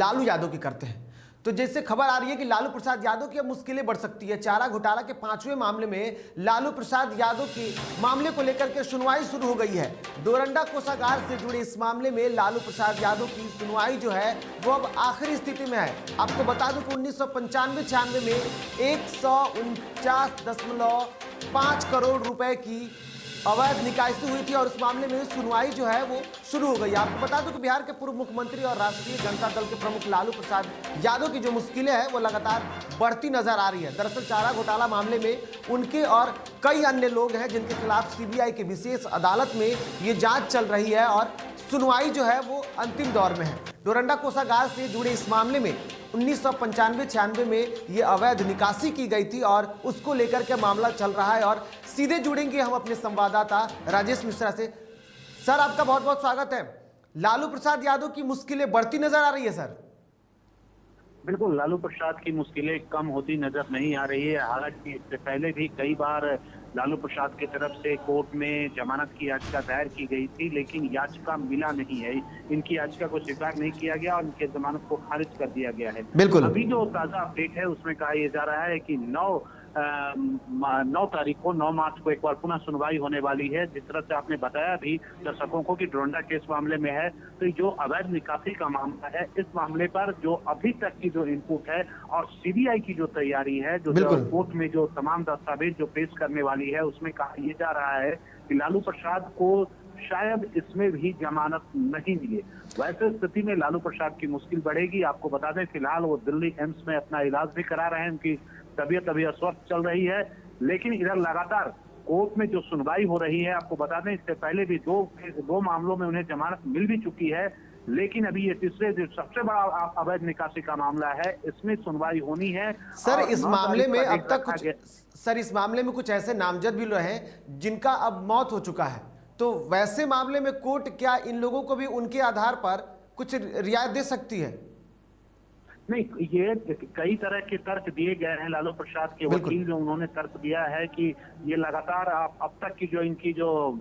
लालू यादव की करते हैं। तो जैसे खबर आ रही है कि लालू प्रसाद यादव की अब मुश्किलें बढ़ सकती है। चारा घोटाला के 5वें मामले में लालू प्रसाद यादव के मामले को लेकर के सुनवाई शुरू हो गई है। डोरंडा कोषागार से जुड़े इस मामले में लालू प्रसाद यादव की सुनवाई जो है वो अब आखिरी स्थिति में है। आपको बता दूं कि 1995-96 में 149.5 करोड़ रुपए की अवैध निकासी हुई थी और इस मामले में सुनवाई जो है वो शुरू हो गई। आपको बता दूं कि बिहार के पूर्व मुख्यमंत्री और राष्ट्रीय जनता दल के प्रमुख लालू प्रसाद यादव की जो मुश्किलें हैं वो लगातार बढ़ती नजर आ रही है। दरअसल चारा घोटाला मामले में उनके और कई अन्य लोग हैं जिनके खिलाफ सीबीआई की विशेष अदालत में ये जांच चल रही है और सुनवाई जो है वो अंतिम दौर में है। डोरंडा कोषागार से जुड़े इस मामले में 1995-96 में ये अवैध निकासी की गई थी और उसको लेकर के मामला चल रहा है। और सीधे जुड़ेंगे हम अपने संवाददाता राजेश मिश्रा से। सर, आपका बहुत बहुत स्वागत है। लालू प्रसाद यादव की मुश्किलें बढ़ती नजर आ रही है सर। बिल्कुल, लालू प्रसाद की मुश्किलें कम होती नजर नहीं आ रही है। हालांकि इससे पहले भी कई बार लालू प्रसाद की तरफ से कोर्ट में जमानत की याचिका दायर की गई थी, लेकिन याचिका मिला नहीं है। इनकी याचिका को स्वीकार नहीं किया गया और इनके जमानत को खारिज कर दिया गया है। बिल्कुल। अभी जो ताजा अपडेट है उसमें कहा यह जा रहा है कि 9 तारीख को 9 मार्च को एक बार पुनः सुनवाई होने वाली है। जिस तरह से आपने बताया भी दर्शकों को कि डोरंडा केस मामले में है, तो जो अवैध निकासी का मामला है, इस मामले पर जो अभी तक की जो इनपुट है और सीबीआई की जो तैयारी है, जो कोर्ट में जो तमाम दस्तावेज जो पेश करने वाली है, उसमें कहा यह जा रहा है कि लालू प्रसाद को शायद इसमें भी जमानत नहीं मिले। वैसे स्थिति में लालू प्रसाद की मुश्किल बढ़ेगी। आपको बता दें फिलहाल वो दिल्ली एम्स में अपना इलाज भी करा रहे हैं। उनकी तबीयत अभी अस्वस्थ चल रही है, लेकिन इधर लगातार कोर्ट में जो सुनवाई हो रही है, आपको बता दें इससे पहले भी दो मामलों में उन्हें जमानत मिल भी चुकी है, लेकिन अभी ये तीसरे जो सबसे बड़ा अवैध निकासी का मामला है, इसमें सुनवाई होनी है। सर, इस मामले में अब तक कुछ इस मामले में कुछ ऐसे नामजद भी लोग हैं जिनका अब मौत हो चुका है, तो वैसे मामले में कोर्ट क्या इन लोगों को भी उनके आधार पर कुछ रियायत दे सकती है? नहीं, ये कई तरह के तर्क दिए गए हैं। लालू प्रसाद के वकील जो उन्होंने तर्क दिया है कि ये लगातार अब तक की जो इनकी जो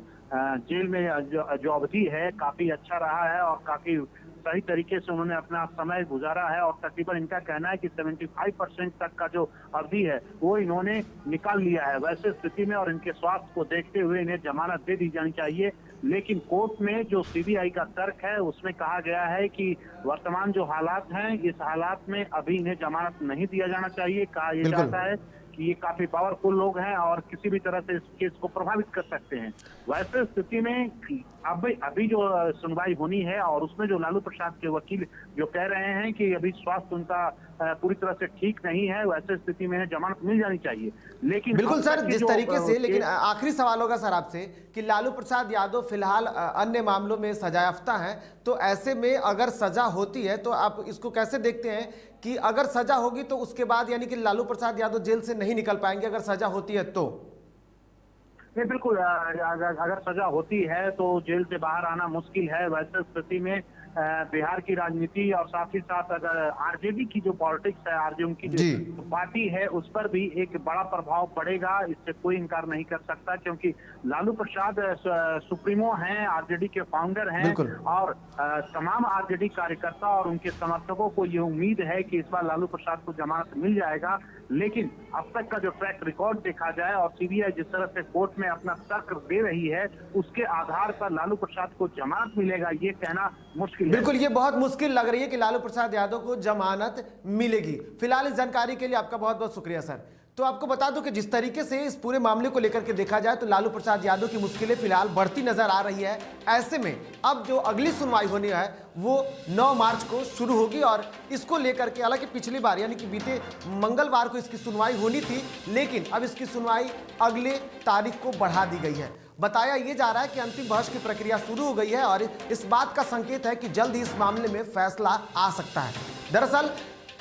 जेल में जो अवधि है काफी अच्छा रहा है और काफी सही तरीके से उन्होंने अपना समय गुजारा है और तकरीबन इनका कहना है कि 75% तक का जो अवधि है वो इन्होंने निकाल लिया है। वैसे स्थिति में और इनके स्वास्थ्य को देखते हुए इन्हें जमानत दे दी जानी चाहिए, लेकिन कोर्ट में जो सीबीआई का तर्क है उसमें कहा गया है कि वर्तमान जो हालात हैं, इस हालात में अभी इन्हें जमानत नहीं दिया जाना चाहिए। कहा यह जाता है कि ये काफी पावरफुल लोग हैं और किसी भी तरह से इस केस को प्रभावित कर सकते हैं। वैसे स्थिति में अभी जो सुनवाई होनी है और उसमें जो लालू प्रसाद के वकील जो कह रहे हैं कि अभी स्वास्थ्य उनका पूरी तरह से ठीक नहीं है, वैसे स्थिति में जमानत मिल जानी चाहिए। लेकिन बिल्कुल सर, जिस तरीके से, लेकिन आखिरी सवाल होगा सर आपसे कि लालू प्रसाद यादव फिलहाल अन्य मामलों में सजायाफ्ता हैं, तो ऐसे में अगर सजा होती है तो आप इसको कैसे देखते हैं कि अगर सजा होगी तो उसके बाद यानी कि लालू प्रसाद यादव जेल से नहीं निकल पाएंगे अगर सजा होती है तो? नहीं, बिल्कुल, अगर सजा होती है तो जेल से बाहर आना मुश्किल है। वैसे स्थिति में बिहार की राजनीति और साथ ही साथ अगर आरजेडी की जो पॉलिटिक्स है, आरजेडी की जो पार्टी है, उस पर भी एक बड़ा प्रभाव पड़ेगा, इससे कोई इनकार नहीं कर सकता। क्योंकि लालू प्रसाद सुप्रीमो हैं, आरजेडी के फाउंडर हैं और तमाम आरजेडी कार्यकर्ता और उनके समर्थकों को ये उम्मीद है कि इस बार लालू प्रसाद को जमानत मिल जाएगा। लेकिन अब तक का जो ट्रैक रिकॉर्ड देखा जाए और सीबीआई जिस तरह से कोर्ट में अपना तर्क दे रही है, उसके आधार पर लालू प्रसाद को जमानत मिलेगा ये कहना मुश्किल है। बिल्कुल, ये बहुत मुश्किल लग रही है कि लालू प्रसाद यादव को जमानत मिलेगी। फिलहाल इस जानकारी के लिए आपका बहुत बहुत शुक्रिया सर। तो आपको बता दूं कि जिस तरीके से इस पूरे मामले को लेकर के देखा जाए तो लालू प्रसाद यादव की मुश्किलें फिलहाल बढ़ती नजर आ रही है। ऐसे में अब जो अगली सुनवाई होनी है वो 9 मार्च को शुरू होगी और इसको लेकर के, हालांकि पिछली बार यानी कि बीते मंगलवार को इसकी सुनवाई होनी थी, लेकिन अब इसकी सुनवाई अगले तारीख को बढ़ा दी गई है। बताया ये जा रहा है कि अंतिम बहस की प्रक्रिया शुरू हो गई है और इस बात का संकेत है कि जल्द ही इस मामले में फैसला आ सकता है। दरअसल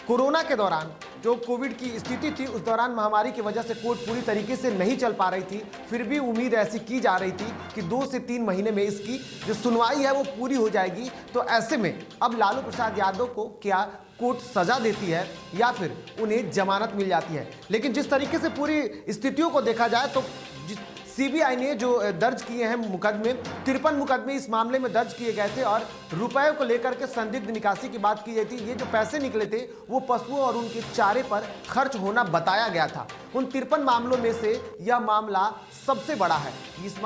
कोरोना के दौरान जो कोविड की स्थिति थी, उस दौरान महामारी की वजह से कोर्ट पूरी तरीके से नहीं चल पा रही थी, फिर भी उम्मीद ऐसी की जा रही थी कि 2 से 3 महीने में इसकी जो सुनवाई है वो पूरी हो जाएगी। तो ऐसे में अब लालू प्रसाद यादव को क्या कोर्ट सजा देती है या फिर उन्हें जमानत मिल जाती है? लेकिन जिस तरीके से पूरी स्थितियों को देखा जाए तो सीबीआई ने जो दर्ज किए हैं मुकदमे, 53 मुकदमे इस मामले में दर्ज किए गए थे और रुपए को लेकर के संदिग्ध निकासी की बात की गई थी। ये जो पैसे निकले थे वो पशुओं और उनके चारे पर खर्च होना बताया गया था। उन 53 मामलों में से यह मामला सबसे बड़ा है। इस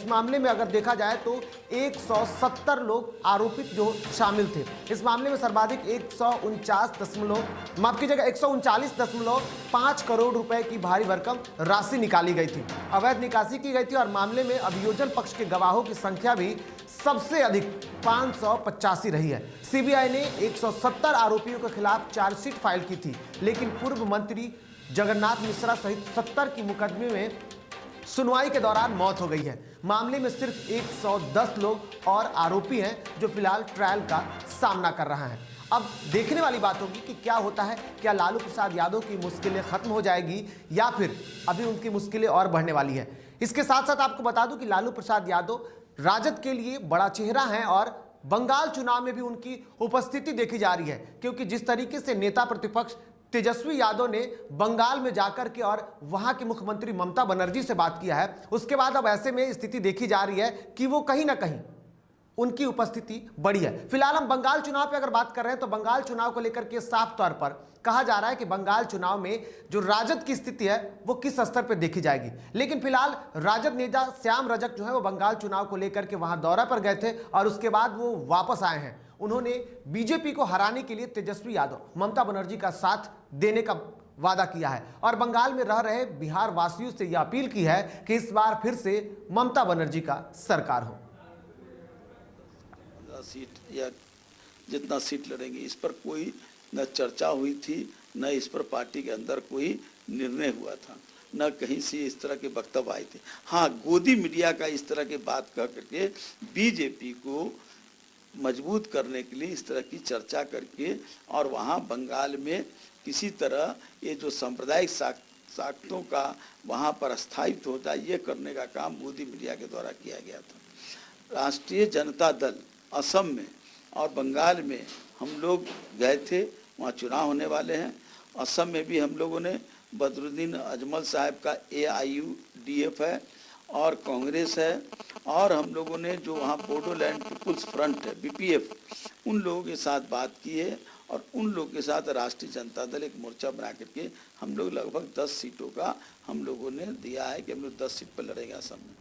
मामले में अगर देखा जाए तो 170 लोग आरोपित जो शामिल थे। इस मामले में सर्वाधिक 139.5 करोड़ रुपए की भारी भरकम राशि निकाली गई थी, अवैध निकासी की गई थी। और मामले में अभियोजन पक्ष के गवाहों की संख्या भी सबसे अधिक 585 रही है। सीबीआई ने 170 आरोपियों के खिलाफ चार्जशीट फाइल की थी, लेकिन पूर्व मंत्री जगन्नाथ मिश्रा सहित 70 की मुकदमे में सुनवाई के दौरान मौत हो गई है। मामले में सिर्फ 110 लोग और आरोपी हैं जो फिलहाल ट्रायल का सामना कर रहा है। अब देखने वाली बात होगी कि क्या होता है। क्या लालू प्रसाद यादव की मुश्किलें खत्म हो जाएगी या फिर अभी उनकी मुश्किलें और बढ़ने वाली है। इसके साथ साथ आपको बता दूं कि लालू प्रसाद यादव राजद के लिए बड़ा चेहरा है और बंगाल चुनाव में भी उनकी उपस्थिति देखी जा रही है, क्योंकि जिस तरीके से नेता प्रतिपक्ष तेजस्वी यादव ने बंगाल में जाकर के और वहां की मुख्यमंत्री ममता बनर्जी से बात किया है, उसके बाद अब ऐसे में स्थिति देखी जा रही है कि वो कहीं ना कहीं उनकी उपस्थिति बड़ी है। फिलहाल हम बंगाल चुनाव पे अगर बात कर रहे हैं तो बंगाल चुनाव को लेकर के साफ तौर पर कहा जा रहा है कि बंगाल चुनाव में जो राजद की स्थिति है वो किस स्तर पर देखी जाएगी। लेकिन फिलहाल राजद नेता श्याम रजक जो है वो बंगाल चुनाव को लेकर के वहां दौरा पर गए थे और उसके बाद वो वापस आए हैं। उन्होंने बीजेपी को हराने के लिए तेजस्वी यादव, ममता बनर्जी का साथ देने का वादा किया है और बंगाल में रह रहे बिहार वासियों से यह अपील की है कि इस बार फिर से ममता बनर्जी का सरकार हो। सीट या जितना सीट लड़ेंगे इस पर कोई न चर्चा हुई थी, न इस पर पार्टी के अंदर कोई निर्णय हुआ था, न कहीं से इस तरह के वक्तव्य आए थे। हाँ, गोदी मीडिया का इस तरह की बात कह करके बीजेपी को मजबूत करने के लिए इस तरह की चर्चा करके और वहाँ बंगाल में किसी तरह ये जो सांप्रदायिक साख्तों का वहाँ पर स्थायित्व होता है, ये करने का काम गोदी मीडिया के द्वारा किया गया था। राष्ट्रीय जनता दल असम में और बंगाल में हम लोग गए थे, वहाँ चुनाव होने वाले हैं। असम में भी हम लोगों ने बदरुद्दीन अजमल साहब का AIUDF है और कांग्रेस है और हम लोगों ने जो वहाँ बोडोलैंड पीपुल्स फ्रंट है BPF, उन लोगों के साथ बात की है और उन लोगों के साथ राष्ट्रीय जनता दल एक मोर्चा बना करके हम लोग लगभग 10 सीटों का हम लोगों ने दिया है कि हम लोग 10 सीट पर लड़ेंगे असम में।